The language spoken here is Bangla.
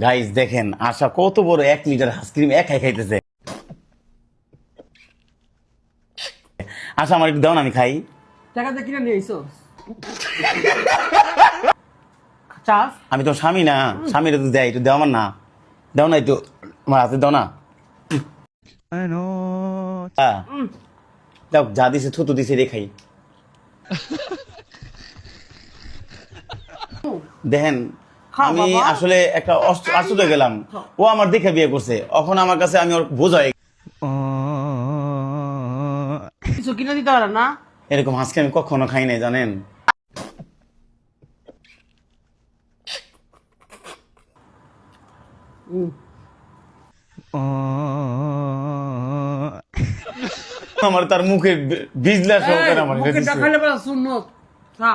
গাইস দেখেন আশা কত বড় 1 লিটার আইসক্রিম একাই খাইতেছে। আশা আমার একটু দাও না, আমি খাই। টাকা দিয়ে কিনে নিয়ে আইছো চাস আমি তো স্বামী না, স্বামীর তো দেয়, একটু দাও আমার না, দাও না একটু আমার হাতে দাও না। হ্যাঁ, দাও, যা দিছে থুতু দিছে রে খাই। দেখেন খাও আমি বাবা। আসলে একটা আশ্চর্য গেলাম, ও আমার দেখে বিয়ে করছে, এখন আমার কাছে আমি ওর বোঝা হয়ে কিছু কিনে দিতে পারে না। এরকম হাসকে আমি কখনো খাই নাই জানেন। আমার তার মুখে বিজলা সহকারে আমার এটা মুখে দিছে। দেখালে পারা সুন্নত খা